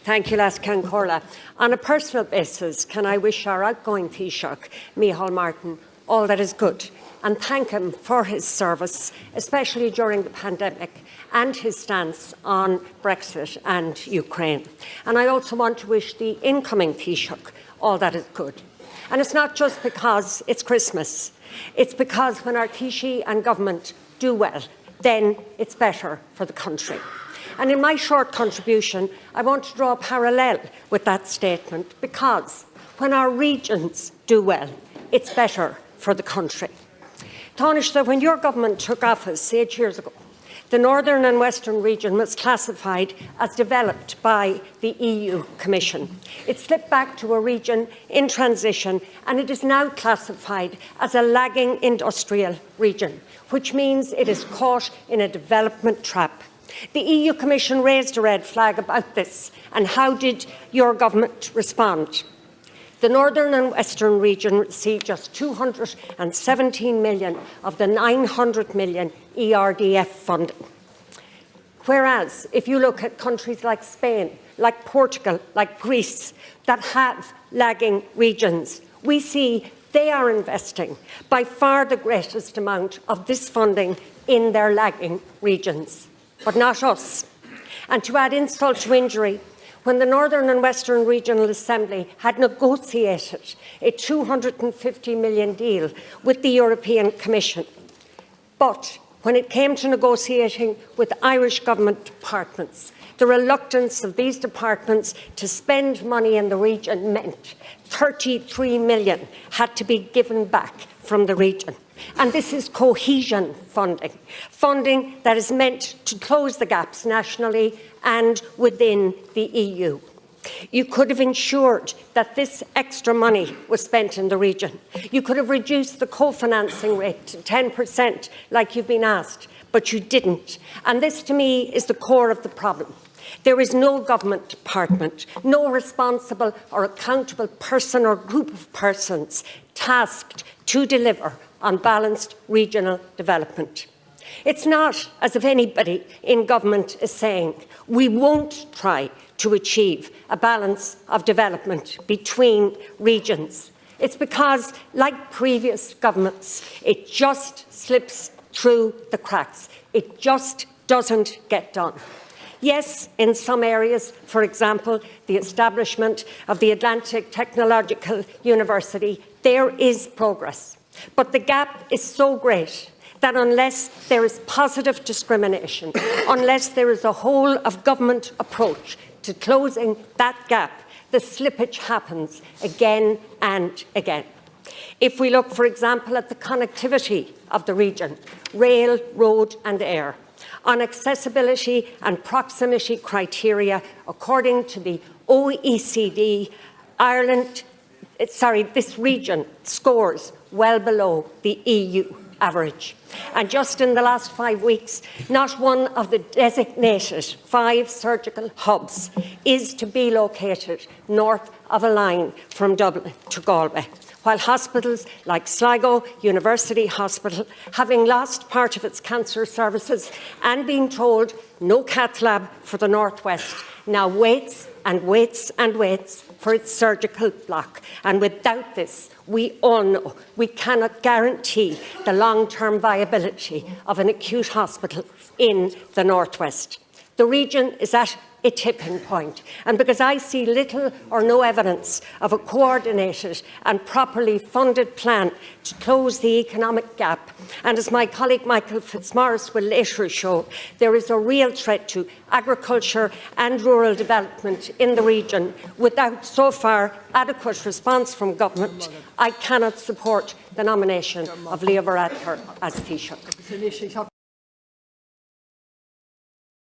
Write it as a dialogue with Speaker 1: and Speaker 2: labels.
Speaker 1: Thank you, Lascan Corla. On a personal basis, can I wish our outgoing Taoiseach, Micheál Martin, all that is good, and thank him for his service, especially during the pandemic, and his stance on Brexit and Ukraine. And I also want to wish the incoming Taoiseach all that is good. And it's not just because it's Christmas. It's because when our Taoiseach and government do well, then it's better for the country. And in my short contribution, I want to draw a parallel with that statement, because when our regions do well, it's better for the country. Taoiseach, when your government took office 8 years ago, the Northern and Western region was classified as developed by the EU Commission. It slipped back to a region in transition, and it is now classified as a lagging industrial region, which means it is caught in a development trap. The EU Commission raised a red flag about this, and how did your government respond? The Northern and Western region received just 217 million of the 900 million ERDF funding. Whereas, if you look at countries like Spain, like Portugal, like Greece, that have lagging regions, we see they are investing by far the greatest amount of this funding in their lagging regions, but not us. And to add insult to injury, when the Northern and Western Regional Assembly had negotiated a 250 million deal with the European Commission, but when it came to negotiating with Irish government departments, the reluctance of these departments to spend money in the region meant 33 million had to be given back from the region. And this is cohesion funding, funding that is meant to close the gaps nationally and within the EU. You could have ensured that this extra money was spent in the region. You could have reduced the co-financing rate to 10%, like you've been asked, but you didn't. And this, to me, is the core of the problem. There is no government department, no responsible or accountable person or group of persons tasked to deliver on balanced regional development. It's not as if anybody in government is saying we won't try to achieve a balance of development between regions. It's because, like previous governments, it just slips through the cracks. It just doesn't get done. Yes, in some areas, for example, the establishment of the Atlantic Technological University, there is progress. But the gap is so great that unless there is positive discrimination, unless there is a whole-of-government approach to closing that gap, the slippage happens again and again. If we look, for example, at the connectivity of the region, rail, road and air, on accessibility and proximity criteria, according to the OECD, this region scores well below the EU average. And just in the last 5 weeks, not one of the designated 5 surgical hubs is to be located north of a line from Dublin to Galway, while hospitals like Sligo University Hospital, having lost part of its cancer services and being told no cath lab for the North West, now waits and waits and waits for its surgical block. And without this, we all know we cannot guarantee the long-term viability of an acute hospital in the North West. The region is at a tipping point, and because I see little or no evidence of a coordinated and properly funded plan to close the economic gap, and as my colleague Michael Fitzmaurice will later show, there is a real threat to agriculture and rural development in the region. Without so far adequate response from government, I cannot support the nomination of Leo Varadkar as Taoiseach.